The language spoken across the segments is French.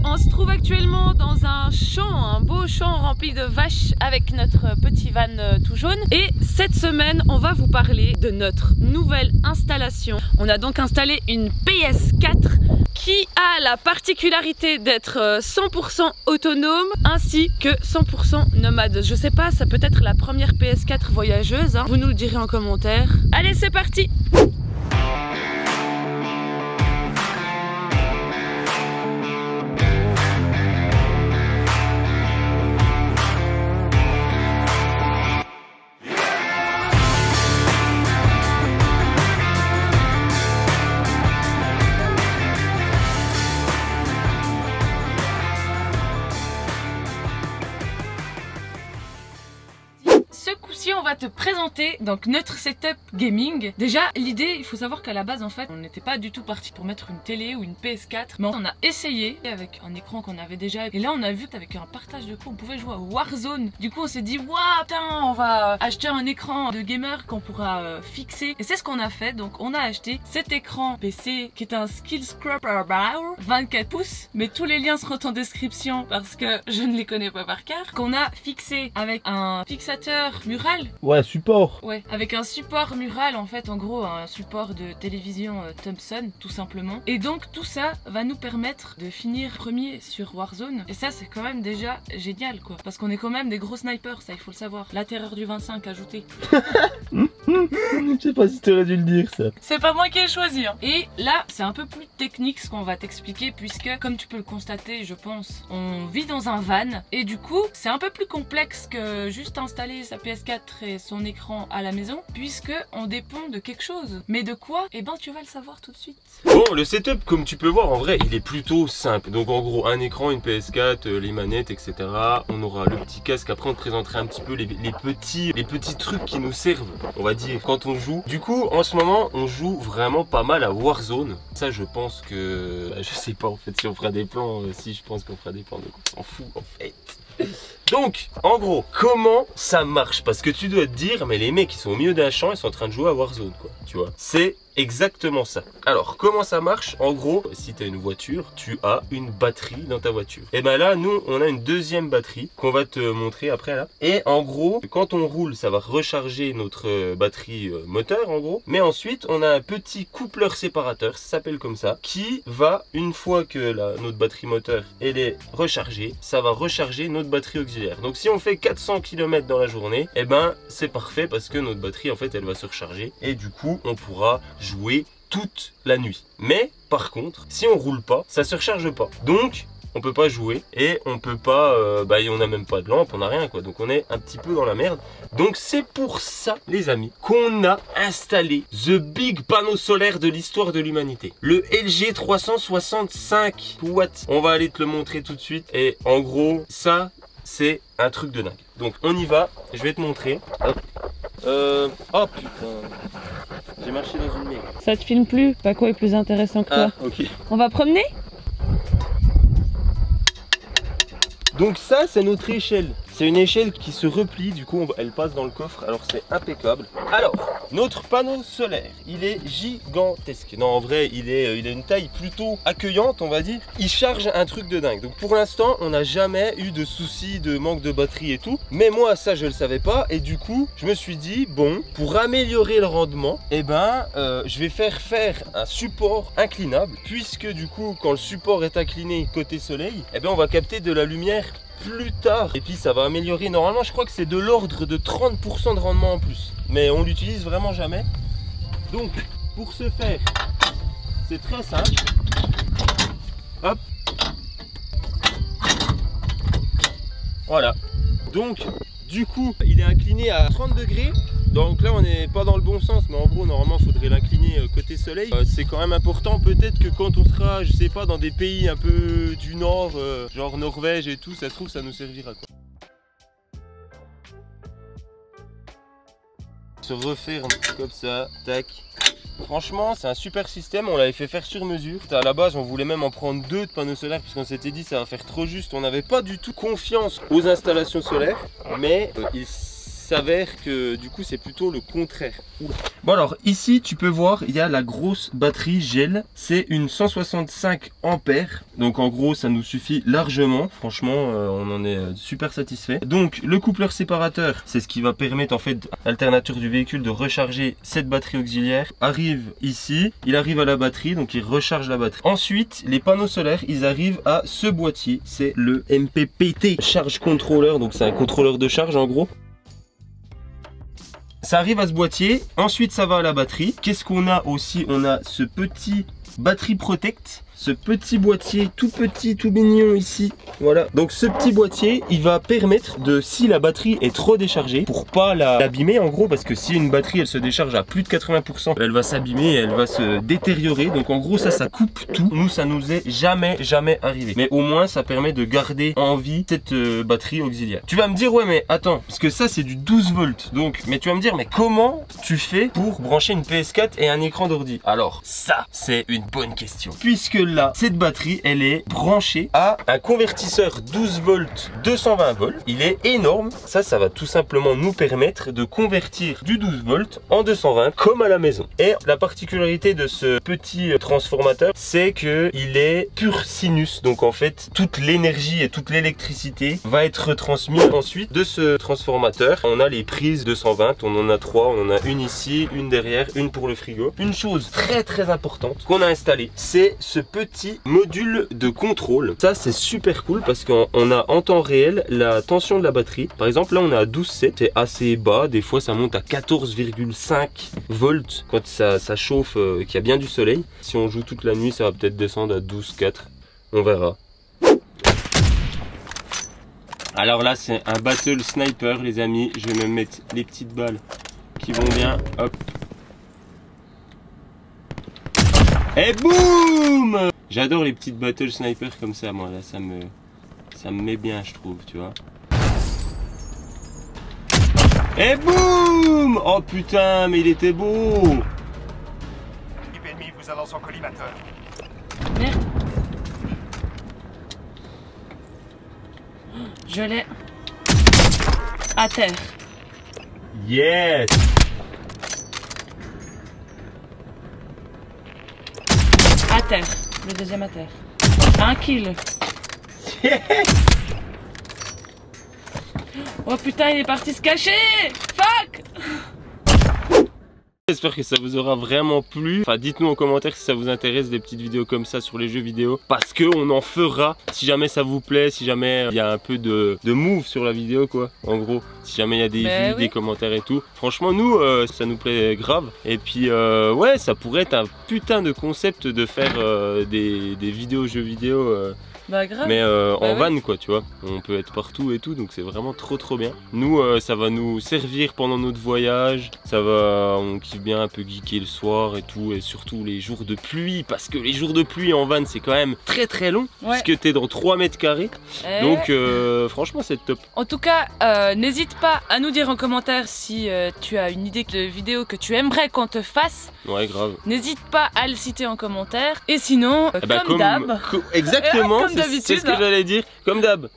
On se trouve actuellement dans un champ, un beau champ rempli de vaches avec notre petit van tout jaune. Et cette semaine, on va vous parler de notre nouvelle installation. On a donc installé une PS4 qui a la particularité d'être 100% autonome ainsi que 100% nomade. Je sais pas, ça peut être la première PS4 voyageuse, hein. Vous nous le direz en commentaire. Allez, c'est parti! On va te présenter donc notre setup gaming. Déjà l'idée, il faut savoir qu'à la base en fait on n'était pas du tout parti pour mettre une télé ou une PS4, mais on a essayé avec un écran qu'on avait déjà, et là on a vu qu'avec un partage de coup on pouvait jouer à Warzone. Du coup on s'est dit waouh putain, on va acheter un écran de gamer qu'on pourra fixer, et c'est ce qu'on a fait. Donc on a acheté cet écran PC qui est un Skillscraper 24 pouces, mais tous les liens seront en description parce que je ne les connais pas par cœur, qu'on a fixé avec un fixateur mural. Ouais, support. Ouais, avec un support mural en fait, en gros un support de télévision Thomson tout simplement. Et donc tout ça va nous permettre de finir premier sur Warzone. Et ça c'est quand même déjà génial quoi, parce qu'on est quand même des gros snipers, ça il faut le savoir. La terreur du 25 ajouté. Je sais pas si tu aurais dû le dire ça. C'est pas moi qui ai choisi hein. Et là c'est un peu plus technique ce qu'on va t'expliquer, puisque comme tu peux le constater je pense, on vit dans un van. Et du coup c'est un peu plus complexe que juste installer sa PS4 et son écran à la maison, puisque on dépend de quelque chose. Mais de quoi? Eh ben tu vas le savoir tout de suite. Bon, le setup comme tu peux voir en vrai il est plutôt simple. Donc en gros un écran, une PS4, les manettes etc. On aura le petit casque, après on te présenterait un petit peu les petits trucs qui nous servent on va dire quand on joue. Du coup en ce moment on joue vraiment pas mal à Warzone. Ça je pense que je sais pas en fait si on fera des plans, si je pense qu'on fera des plans, donc on s'en fout en fait. Donc, en gros, comment ça marche? Parce que tu dois te dire, mais les mecs ils sont au milieu d'un champ, ils sont en train de jouer à Warzone quoi, tu vois. C'est exactement ça. Alors, comment ça marche? En gros, si tu as une voiture, tu as une batterie dans ta voiture. Et ben là, nous, on a une deuxième batterie qu'on va te montrer après là. Et en gros, quand on roule, ça va recharger notre batterie moteur en gros. Mais ensuite, on a un petit coupleur séparateur, ça s'appelle comme ça, qui va, une fois que notre batterie moteur elle est rechargée, ça va recharger notre batterie auxiliaire. Donc si on fait 400 km dans la journée, et ben c'est parfait parce que notre batterie en fait elle va se recharger et du coup on pourra jouer toute la nuit. Mais par contre, si on roule pas, ça se recharge pas. Donc on peut pas jouer et on peut pas, on a même pas de lampe, on a rien quoi. Donc on est un petit peu dans la merde. Donc c'est pour ça les amis qu'on a installé the big panneau solaire de l'histoire de l'humanité. Le LG 365 watts. On va aller te le montrer tout de suite. Et en gros ça c'est un truc de dingue. Donc on y va, je vais te montrer. Hop. Oh putain, j'ai marché dans une merde. Ça te filme plus? Paco est plus intéressant que toi. Ah ok. On va promener? Donc ça c'est notre échelle. C'est une échelle qui se replie, du coup elle passe dans le coffre, alors c'est impeccable. Alors, notre panneau solaire, il est gigantesque. Non en vrai, il a une taille plutôt accueillante on va dire. Il charge un truc de dingue. Donc pour l'instant, on n'a jamais eu de soucis de manque de batterie et tout. Mais moi ça je le savais pas, et du coup je me suis dit, bon, pour améliorer le rendement, je vais faire un support inclinable. Puisque du coup quand le support est incliné côté soleil, on va capter de la lumière plus tard, et puis ça va améliorer. Normalement je crois que c'est de l'ordre de 30% de rendement en plus, mais on l'utilise vraiment jamais. Donc pour ce faire c'est très simple. Hop, voilà. Donc du coup il est incliné à 30 degrés. Donc là on n'est pas dans le bon sens, mais en gros normalement il faudrait l'incliner côté soleil. C'est quand même important, peut-être que quand on sera, je sais pas, dans des pays un peu du nord, genre Norvège et tout, ça se trouve ça nous servira quoi. Se referme comme ça, tac. Franchement c'est un super système, on l'avait fait faire sur mesure. À la base on voulait même en prendre 2 de panneaux solaires puisqu'on s'était dit ça va faire trop juste. On n'avait pas du tout confiance aux installations solaires, mais il s'avère que du coup c'est plutôt le contraire. Oula. Bon alors ici tu peux voir il y a la grosse batterie gel, c'est une 165 ampères, donc en gros ça nous suffit largement, franchement on en est super satisfait. Donc le coupleur séparateur, c'est ce qui va permettre en fait à l'alternateur du véhicule de recharger cette batterie auxiliaire, arrive ici, il arrive à la batterie, donc il recharge la batterie. Ensuite les panneaux solaires ils arrivent à ce boîtier, c'est le MPPT Charge Controller, donc c'est un contrôleur de charge en gros. Ça arrive à ce boîtier, ensuite ça va à la batterie. Qu'est-ce qu'on a aussi? On a ce petit Battery Protect, ce petit boîtier tout petit, tout mignon ici. Voilà, donc ce petit boîtier il va permettre de, si la batterie est trop déchargée, pour pas l'abîmer en gros, parce que si une batterie elle se décharge à plus de 80%, elle va s'abîmer, elle va se détériorer. Donc en gros ça coupe tout. Nous ça nous est jamais arrivé, mais au moins ça permet de garder en vie cette batterie auxiliaire. Tu vas me dire ouais mais attends, parce que ça c'est du 12 volts, donc mais tu vas me dire mais comment tu fais pour brancher une PS4 et un écran d'ordi? Alors ça c'est une bonne question, puisque là cette batterie elle est branchée à un convertisseur 12 volts 220 volts. Il est énorme, ça va tout simplement nous permettre de convertir du 12 volts en 220 comme à la maison. Et la particularité de ce petit transformateur, c'est que il est pur sinus, donc en fait toute l'énergie et toute l'électricité va être retransmise ensuite de ce transformateur. On a les prises 220, on en a 3, on en a une ici, une derrière, une pour le frigo. Une chose très importante qu'on a installée, c'est ce petit module de contrôle. Ça c'est super cool parce qu'on a en temps réel la tension de la batterie. Par exemple là on est à 12,7, c'est assez bas, des fois ça monte à 14,5 volts quand ça chauffe, qu'il y a bien du soleil. Si on joue toute la nuit ça va peut-être descendre à 12,4, on verra. Alors là c'est un battle sniper les amis, je vais même mettre les petites balles qui vont bien, hop. Et boum! J'adore les petites battle sniper comme ça, moi là ça me met bien je trouve, tu vois. Et boum! Oh putain, mais il était beau! L'équipe ennemie vous avance en collimateur. Merde. Je l'ai. À terre. Yes! À terre. Le deuxième à terre. Un kill. Yes! Oh putain, il est parti se cacher! Fuck! J'espère que ça vous aura vraiment plu. Enfin, dites-nous en commentaire si ça vous intéresse des petites vidéos comme ça sur les jeux vidéo, parce que on en fera si jamais ça vous plaît, si jamais il y a un peu de move sur la vidéo quoi. En gros, si jamais il y a des vues, oui, des commentaires et tout. Franchement nous ça nous plaît grave. Et puis ouais, ça pourrait être un putain de concept de faire des vidéos jeux vidéo. Bah grave. Mais en van quoi, tu vois, on peut être partout et tout, donc c'est vraiment trop bien. Nous ça va nous servir pendant notre voyage, ça va, on kiffe bien un peu geeker le soir et tout, et surtout les jours de pluie, parce que les jours de pluie en van c'est quand même très long, puisque t'es dans 3 mètres carrés, donc franchement c'est top. En tout cas, n'hésite pas à nous dire en commentaire si tu as une idée de vidéo que tu aimerais qu'on te fasse. Ouais grave. N'hésite pas à le citer en commentaire, et sinon, comme d'hab. Exactement. C'est ce que j'allais dire. Comme d'hab,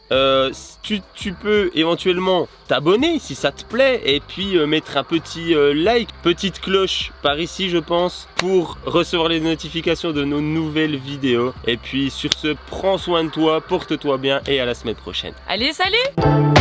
tu peux éventuellement t'abonner si ça te plaît et puis mettre un petit like, petite cloche par ici je pense, pour recevoir les notifications de nos nouvelles vidéos. Et puis sur ce, prends soin de toi, porte-toi bien et à la semaine prochaine. Allez, salut!